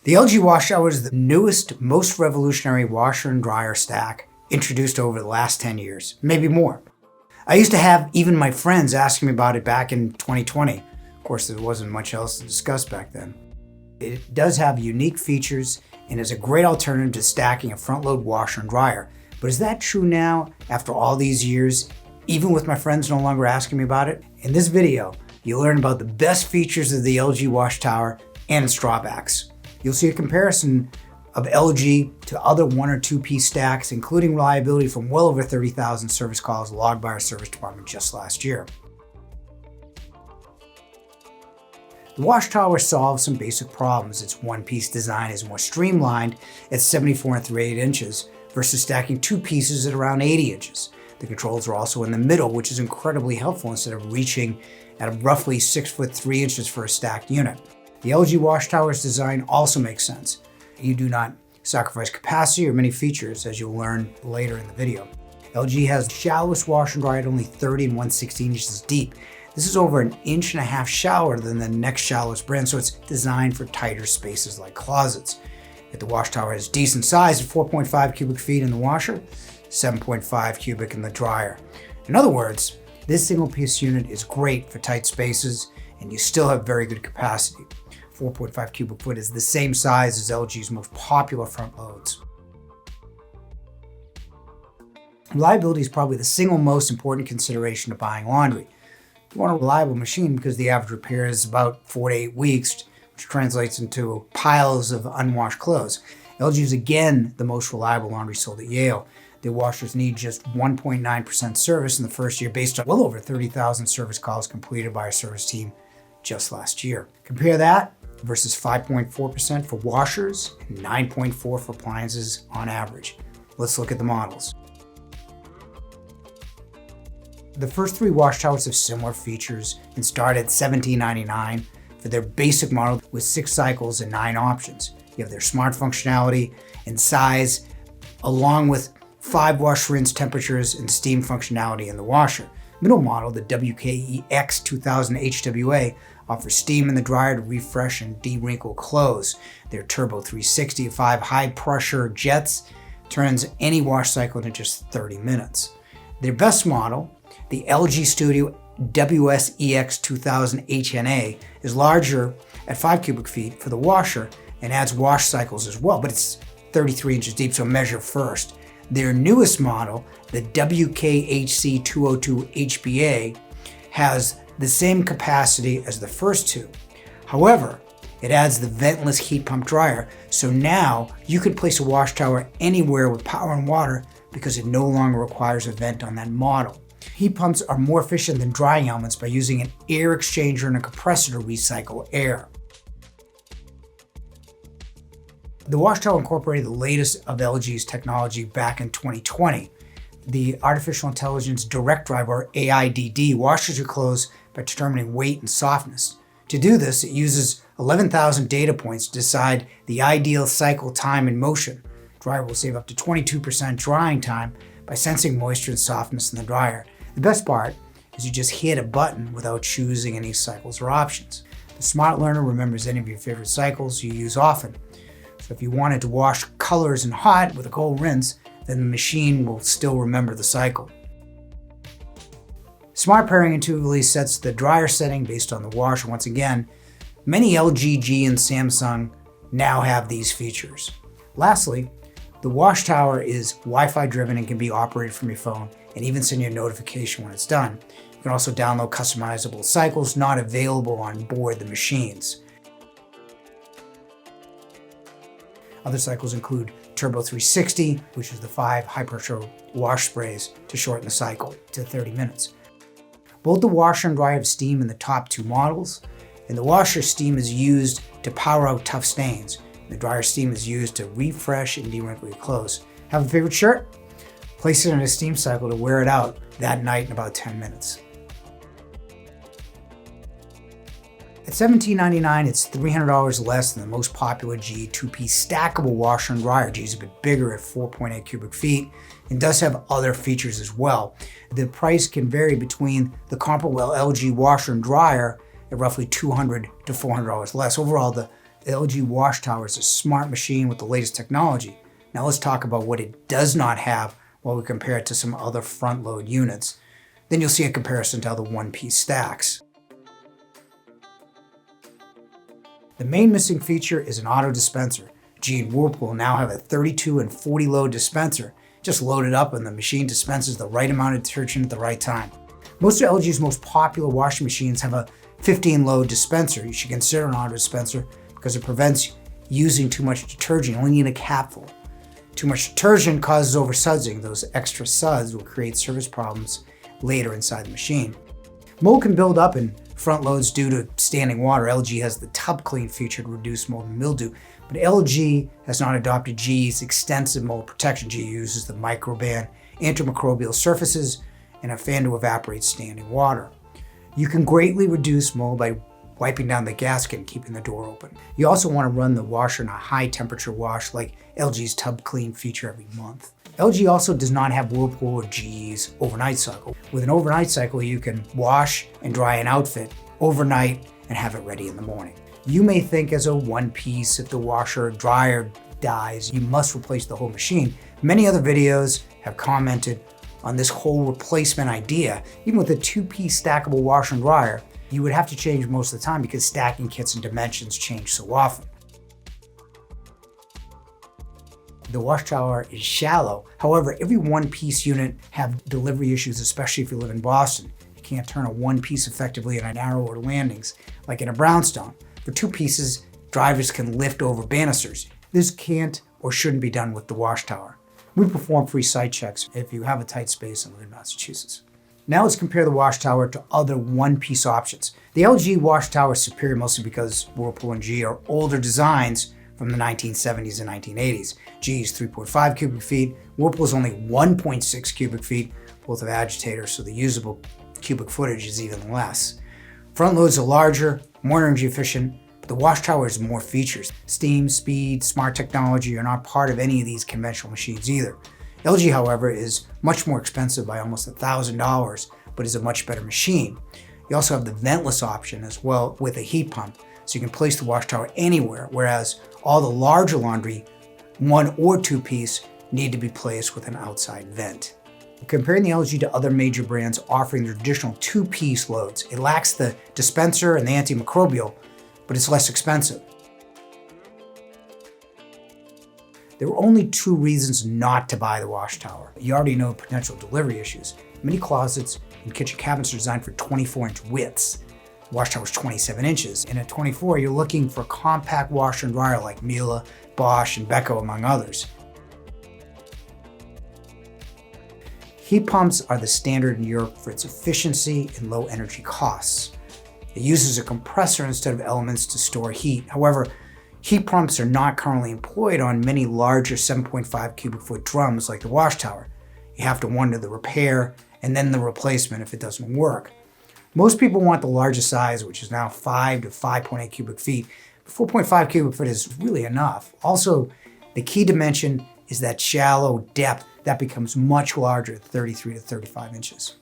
The LG WashTower is the newest, most revolutionary washer and dryer stack introduced over the last 10 years, maybe more. I used to have even my friends asking me about it back in 2020. Of course, there wasn't much else to discuss back then. It does have unique features and is a great alternative to stacking a front-load washer and dryer. But is that true now, after all these years, even with my friends no longer asking me about it? In this video, you'll learn about the best features of the LG WashTower and its drawbacks. You'll see a comparison of LG to other 1 or 2 piece stacks, including reliability from well over 30,000 service calls logged by our service department just last year. The WashTower solves some basic problems. Its one-piece design is more streamlined at 74 3/8 inches versus stacking 2 pieces at around 80 inches. The controls are also in the middle, which is incredibly helpful instead of reaching at roughly 6 foot 3 inches for a stacked unit. The LG WashTower's design also makes sense. You do not sacrifice capacity or many features, as you'll learn later in the video. LG has the shallowest washer and dryer at only 30 and 1/16 inches deep. This is over 1.5 inches shallower than the next shallowest brand, so it's designed for tighter spaces like closets. Yet the WashTower has decent size at 4.5 cubic feet in the washer, 7.5 cubic in the dryer. In other words, this single-piece unit is great for tight spaces, and you still have very good capacity. 4.5 cubic foot is the same size as LG's most popular front loads. Reliability is probably the single most important consideration to buying laundry. You want a reliable machine because the average repair is about 4 to 8 weeks, which translates into piles of unwashed clothes. LG is again the most reliable laundry sold at Yale. Their washers need just 1.9% service in the first year based on well over 30,000 service calls completed by our service team just last year. Compare that versus 5.4% for washers and 9.4% for appliances on average. Let's look at the models. The first 3 WashTowers have similar features and start at $17.99 for their basic model with 6 cycles and 9 options. You have their smart functionality and size, along with 5 wash, rinse temperatures and steam functionality in the washer. Middle model, the WKEX 2000 HWA, offers steam in the dryer to refresh and de-wrinkle clothes. Their Turbo 360 5 high-pressure jets turns any wash cycle into just 30 minutes. Their best model, the LG Studio WSEX 2000 HNA, is larger at 5 cubic feet for the washer and adds wash cycles as well, but it's 33 inches deep, so measure first. Their newest model, the WKHC 202 HBA, has the same capacity as the first 2. However, it adds the ventless heat pump dryer, so now you can place a WashTower anywhere with power and water because it no longer requires a vent on that model. Heat pumps are more efficient than drying elements by using an air exchanger and a compressor to recycle air. The WashTower incorporated the latest of LG's technology back in 2020. The Artificial Intelligence Direct Drive, or AIDD, washes your clothes by determining weight and softness. To do this, it uses 11,000 data points to decide the ideal cycle time and motion. The dryer will save up to 22% drying time by sensing moisture and softness in the dryer. The best part is you just hit a button without choosing any cycles or options. The smart learner remembers any of your favorite cycles you use often. So if you wanted to wash colors in hot with a cold rinse, then the machine will still remember the cycle. Smart pairing intuitively sets the dryer setting based on the washer. Once again, many LG, G, and Samsung now have these features. Lastly, the WashTower is Wi-Fi driven and can be operated from your phone and even send you a notification when it's done. You can also download customizable cycles not available on board the machines. Other cycles include Turbo 360, which is the 5 high-pressure wash sprays to shorten the cycle to 30 minutes. Both the washer and dryer have steam in the top 2 models, and the washer steam is used to power out tough stains. The dryer steam is used to refresh and de-wrinkle your clothes. Have a favorite shirt? Place it in a steam cycle to wear it out that night in about 10 minutes. At $17.99, it's $300 less than the most popular G 2-piece stackable washer and dryer. G is a bit bigger at 4.8 cubic feet and does have other features as well. The price can vary between the comparable LG washer and dryer at roughly $200 to $400 less. Overall, the The LG WashTower is a smart machine with the latest technology. Now let's talk about what it does not have while we compare it to some other front load units. Then you'll see a comparison to other one-piece stacks. The main missing feature is an auto dispenser. GE and Whirlpool now have a 32 and 40 load dispenser. Just load it up and the machine dispenses the right amount of detergent at the right time. Most of LG's most popular washing machines have a 15 load dispenser. You should consider an auto dispenser because it prevents using too much detergent. You only need a capful. Too much detergent causes oversudsing. Those extra suds will create service problems later inside the machine. Mold can build up in front loads due to standing water. LG has the tub clean feature to reduce mold and mildew, but LG has not adopted GE's extensive mold protection. GE uses the microban antimicrobial surfaces and a fan to evaporate standing water. You can greatly reduce mold by wiping down the gasket and keeping the door open. You also want to run the washer in a high temperature wash like LG's tub clean feature every month. LG also does not have Whirlpool or GE's overnight cycle. With an overnight cycle, you can wash and dry an outfit overnight and have it ready in the morning. You may think as a one piece, if the washer or dryer dies, you must replace the whole machine. Many other videos have commented on this whole replacement idea. Even with a two-piece stackable washer and dryer, you would have to change most of the time because stacking kits and dimensions change so often. The WashTower is shallow. However, every one-piece unit have delivery issues, especially if you live in Boston. You can't turn a one piece effectively in narrower landings, like in a brownstone. For two pieces, drivers can lift over banisters. This can't or shouldn't be done with the WashTower. We perform free site checks if you have a tight space and live in Massachusetts. Now let's compare the WashTower to other one-piece options. The LG WashTower is superior mostly because Whirlpool and GE are older designs from the 1970s and 1980s. GE's 3.5 cubic feet, Whirlpool's only 1.6 cubic feet, both have agitators, so the usable cubic footage is even less. Front loads are larger, more energy efficient, but the WashTower has more features. Steam, speed, smart technology are not part of any of these conventional machines either. LG, however, is much more expensive by almost $1,000, but is a much better machine. You also have the ventless option as well with a heat pump, so you can place the WashTower anywhere, whereas all the larger laundry, one or two piece, need to be placed with an outside vent. Comparing the LG to other major brands offering the traditional two-piece loads, it lacks the dispenser and the antimicrobial, but it's less expensive. There were only two reasons not to buy the WashTower. You already know potential delivery issues. Many closets and kitchen cabinets are designed for 24-inch widths. The WashTower is 27 inches, and at 24, you're looking for a compact washer and dryer like Miele, Bosch, and Beko, among others. Heat pumps are the standard in Europe for its efficiency and low energy costs. It uses a compressor instead of elements to store heat. However, heat pumps are not currently employed on many larger 7.5 cubic foot drums like the WashTower. You have to wonder the repair and then the replacement if it doesn't work. Most people want the largest size, which is now 5 to 5.8 cubic feet. 4.5 cubic foot is really enough. Also, the key dimension is that shallow depth that becomes much larger at 33 to 35 inches.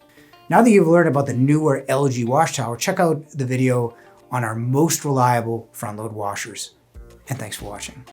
Now that you've learned about the newer LG WashTower, check out the video on our most reliable front load washers. And thanks for watching.